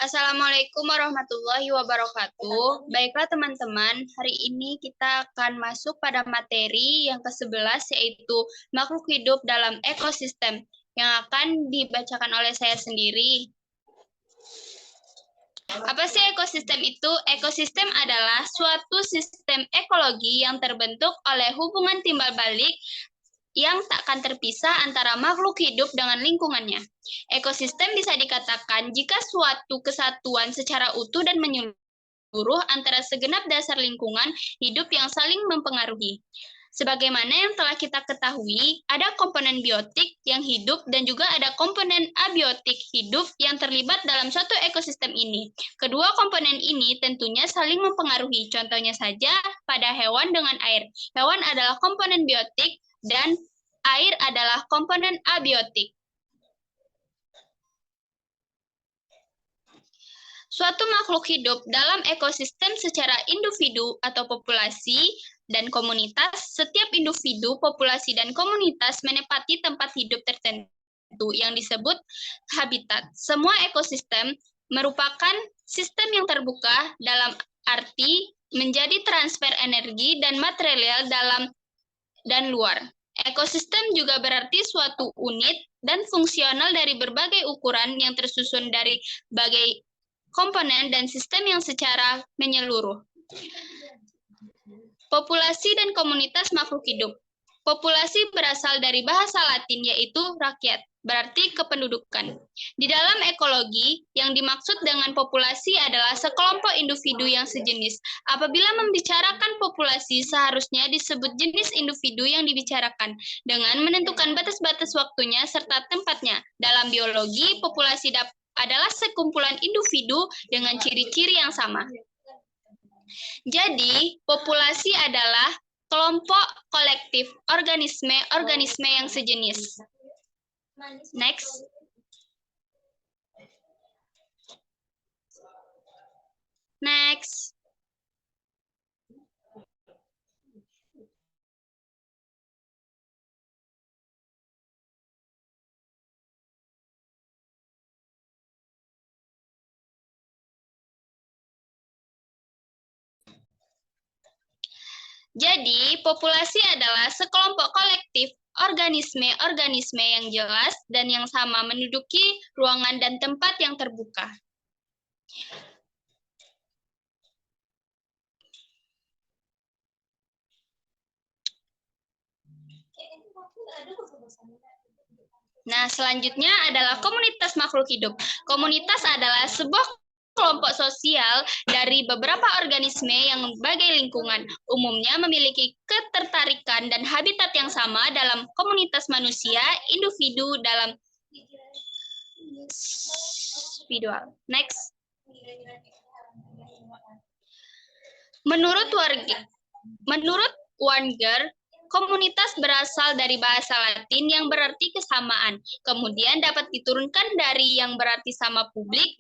Assalamualaikum warahmatullahi wabarakatuh. Baiklah teman-teman, hari ini kita akan masuk pada materi yang ke-11 yaitu makhluk hidup dalam ekosistem yang akan dibacakan oleh saya sendiri. Apa sih ekosistem itu? Ekosistem adalah suatu sistem ekologi yang terbentuk oleh hubungan timbal balik yang tak akan terpisah antara makhluk hidup dengan lingkungannya. Ekosistem bisa dikatakan jika suatu kesatuan secara utuh dan menyeluruh antara segenap dasar lingkungan hidup yang saling mempengaruhi. Sebagaimana yang telah kita ketahui, ada komponen biotik yang hidup dan juga ada komponen abiotik hidup yang terlibat dalam suatu ekosistem ini. Kedua komponen ini tentunya saling mempengaruhi. Contohnya saja pada hewan dengan air. Hewan adalah komponen biotik dan air adalah komponen abiotik. Suatu makhluk hidup dalam ekosistem secara individu atau populasi dan komunitas. Setiap individu, populasi, dan komunitas menempati tempat hidup tertentu yang disebut habitat. Semua ekosistem merupakan sistem yang terbuka dalam arti menjadi transfer energi dan material dalam dan luar. Ekosistem juga berarti suatu unit dan fungsional dari berbagai ukuran yang tersusun dari berbagai komponen dan sistem yang secara menyeluruh. Populasi dan komunitas makhluk hidup. Populasi berasal dari bahasa Latin yaitu rakyat, berarti kependudukan. Di dalam ekologi, yang dimaksud dengan populasi adalah sekelompok individu yang sejenis. Apabila membicarakan populasi, seharusnya disebut jenis individu yang dibicarakan, dengan menentukan batas-batas waktunya serta tempatnya. Dalam biologi, populasi adalah sekumpulan individu dengan ciri-ciri yang sama. Jadi, populasi adalah kelompok kolektif organisme yang sejenis. Next. Next. Jadi, populasi adalah sekelompok kolektif organisme yang jelas dan yang sama menduduki ruangan dan tempat yang terbuka. Nah, selanjutnya adalah komunitas makhluk hidup. Komunitas adalah sebuah kelompok sosial dari beberapa organisme yang berbagai lingkungan, umumnya memiliki ketertarikan dan habitat yang sama dalam komunitas manusia, individu dalam individual. Next. Menurut Wanger, komunitas berasal dari bahasa Latin yang berarti kesamaan, kemudian dapat diturunkan dari yang berarti sama publik,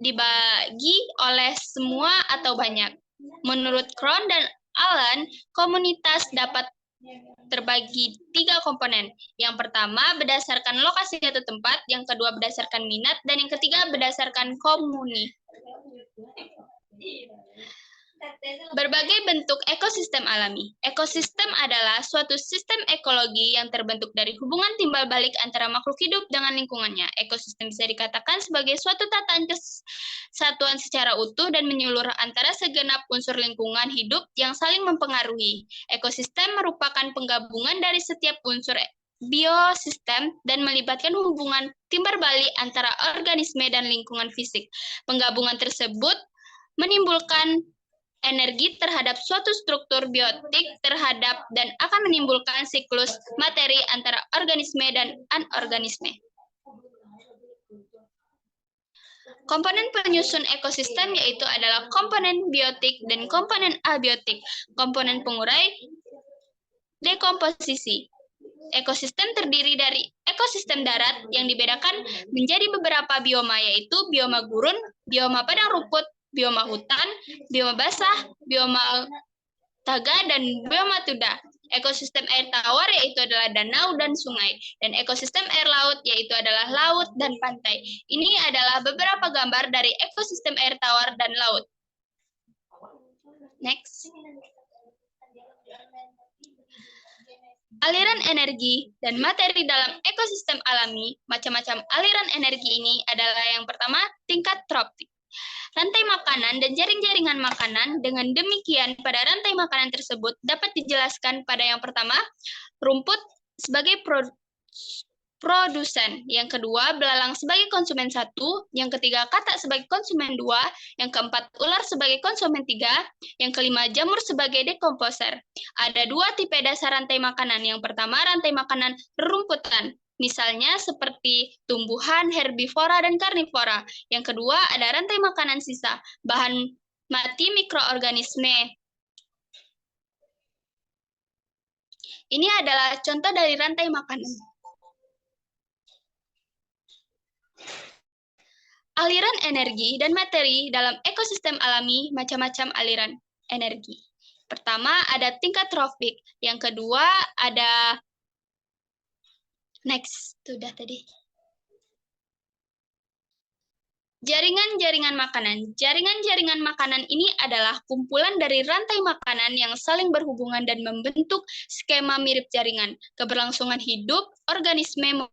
dibagi oleh semua atau banyak. Menurut Krohn dan Allen, komunitas dapat terbagi 3 komponen. Yang pertama berdasarkan lokasi atau tempat, yang kedua berdasarkan minat, dan yang ketiga berdasarkan komuni. Berbagai bentuk ekosistem alami. Ekosistem adalah suatu sistem ekologi yang terbentuk dari hubungan timbal balik antara makhluk hidup dengan lingkungannya. Ekosistem bisa dikatakan sebagai suatu tatanan kesatuan secara utuh dan menyeluruh antara segenap unsur lingkungan hidup yang saling mempengaruhi. Ekosistem merupakan penggabungan dari setiap unsur biosistem dan melibatkan hubungan timbal balik antara organisme dan lingkungan fisik. Penggabungan tersebut menimbulkan energi terhadap suatu struktur biotik terhadap dan akan menimbulkan siklus materi antara organisme dan anorganisme. Komponen penyusun ekosistem yaitu adalah komponen biotik dan komponen abiotik. Komponen pengurai dekomposisi. Ekosistem terdiri dari ekosistem darat yang dibedakan menjadi beberapa bioma yaitu bioma gurun, bioma padang rumput, bioma hutan, bioma basah, bioma taiga, dan bioma tundra. Ekosistem air tawar yaitu adalah danau dan sungai. Dan ekosistem air laut yaitu adalah laut dan pantai. Ini adalah beberapa gambar dari ekosistem air tawar dan laut. Next. Aliran energi dan materi dalam ekosistem alami. Macam-macam aliran energi ini adalah yang pertama, tingkat tropik. Rantai makanan dan jaring-jaringan makanan. Dengan demikian, pada rantai makanan tersebut dapat dijelaskan pada yang pertama, rumput sebagai produsen. Yang kedua, belalang sebagai konsumen 1. Yang ketiga, katak sebagai konsumen 2. Yang keempat, ular sebagai konsumen 3. Yang kelima, jamur sebagai dekomposer. Ada 2 tipe dasar rantai makanan. Yang pertama, rantai makanan rumputan. Misalnya seperti tumbuhan, herbivora, dan karnivora. Yang kedua, ada rantai makanan sisa, bahan mati mikroorganisme. Ini adalah contoh dari rantai makanan. Aliran energi dan materi dalam ekosistem alami, macam-macam aliran energi. Pertama, ada tingkat tropik. Yang kedua, ada next, sudah tadi. Jaringan-jaringan makanan. Jaringan-jaringan makanan ini adalah kumpulan dari rantai makanan yang saling berhubungan dan membentuk skema mirip jaringan. Keberlangsungan hidup organisme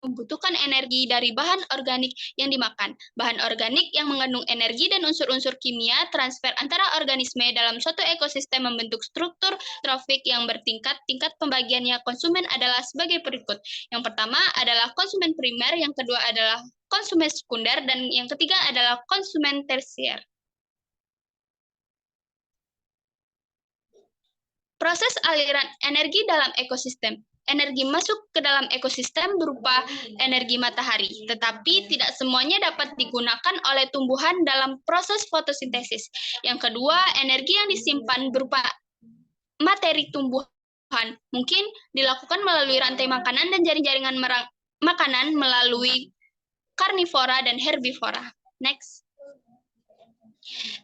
membutuhkan energi dari bahan organik yang dimakan. Bahan organik yang mengandung energi dan unsur-unsur kimia transfer antara organisme dalam suatu ekosistem membentuk struktur trofik yang bertingkat. Tingkat pembagiannya konsumen adalah sebagai berikut. Yang pertama adalah konsumen primer, yang kedua adalah konsumen sekunder, dan yang ketiga adalah konsumen tersier. Proses aliran energi dalam ekosistem. Energi masuk ke dalam ekosistem berupa energi matahari, tetapi tidak semuanya dapat digunakan oleh tumbuhan dalam proses fotosintesis. Yang kedua, energi yang disimpan berupa materi tumbuhan mungkin dilakukan melalui rantai makanan dan jaring-jaringan makanan melalui karnivora dan herbivora. Next.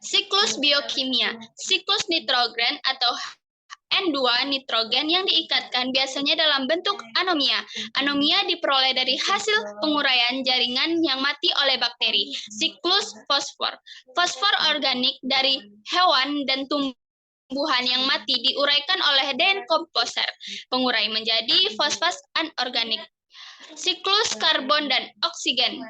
Siklus biokimia. Siklus nitrogen atau N2 nitrogen yang diikatkan biasanya dalam bentuk anomia. Anomia diperoleh dari hasil penguraian jaringan yang mati oleh bakteri. Siklus fosfor. Fosfor organik dari hewan dan tumbuhan yang mati diuraikan oleh dekomposer. Pengurai menjadi fosfat anorganik. Siklus karbon dan oksigen.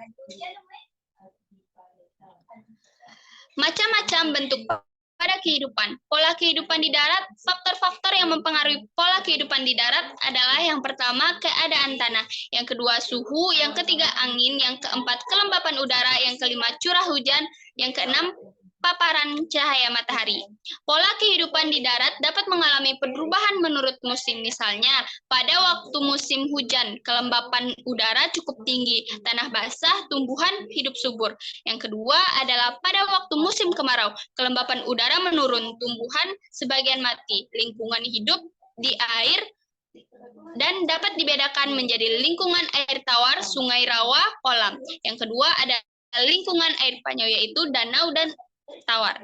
Macam-macam bentuk pada kehidupan. Pola kehidupan di darat, faktor-faktor yang mempengaruhi pola kehidupan di darat adalah yang pertama, keadaan tanah, yang kedua, suhu, yang ketiga, angin, yang keempat, kelembapan udara, yang kelima, curah hujan, yang keenam, paparan cahaya matahari. Pola kehidupan di darat dapat mengalami perubahan menurut musim. Misalnya, pada waktu musim hujan, kelembapan udara cukup tinggi, tanah basah, tumbuhan hidup subur. Yang kedua adalah pada waktu musim kemarau, kelembapan udara menurun, tumbuhan sebagian mati. Lingkungan hidup di air dan dapat dibedakan menjadi lingkungan air tawar, sungai, rawa, kolam. Yang kedua ada lingkungan air panyau, yaitu danau dan tawar.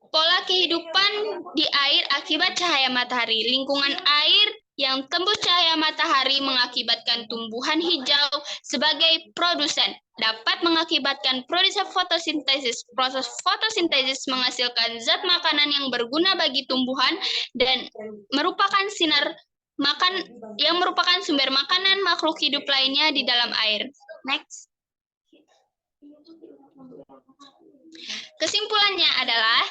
Pola kehidupan di air akibat cahaya matahari. Lingkungan air yang tembus cahaya matahari mengakibatkan tumbuhan hijau sebagai produsen. Dapat mengakibatkan proses fotosintesis. Proses fotosintesis menghasilkan zat makanan yang berguna bagi tumbuhan dan merupakan sumber makanan makhluk hidup lainnya di dalam air. Next. Kesimpulannya adalah,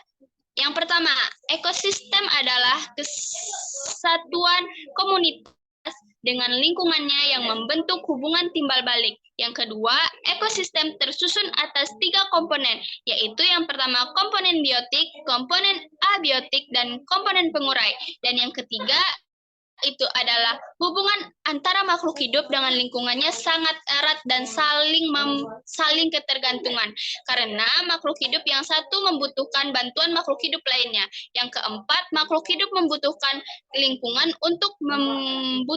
yang pertama, ekosistem adalah kesatuan komunitas dengan lingkungannya yang membentuk hubungan timbal balik. Yang kedua, ekosistem tersusun atas 3 komponen, yaitu yang pertama komponen biotik, komponen abiotik, dan komponen pengurai. Dan yang ketiga, itu adalah hubungan antara makhluk hidup dengan lingkungannya sangat erat dan saling ketergantungan. Karena makhluk hidup yang satu membutuhkan bantuan makhluk hidup lainnya. Yang keempat, makhluk hidup membutuhkan lingkungan untuk memenuhi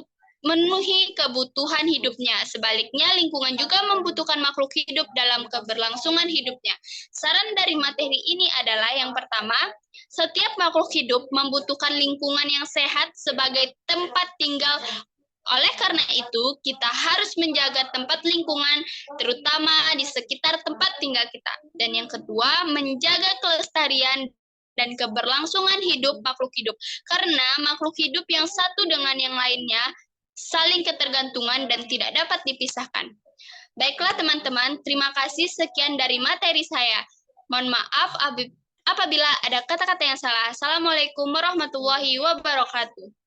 kebutuhan hidupnya. Sebaliknya, lingkungan juga membutuhkan makhluk hidup dalam keberlangsungan hidupnya. Saran dari materi ini adalah yang pertama, Setiap makhluk hidup membutuhkan lingkungan yang sehat sebagai tempat tinggal. Oleh karena itu, kita harus menjaga tempat lingkungan, terutama di sekitar tempat tinggal kita. Dan yang kedua, menjaga kelestarian dan keberlangsungan hidup makhluk hidup. Karena makhluk hidup yang satu dengan yang lainnya saling ketergantungan dan tidak dapat dipisahkan. Baiklah teman-teman, terima kasih sekian dari materi saya. Mohon maaf apabila ada kata-kata yang salah. Assalamualaikum warahmatullahi wabarakatuh.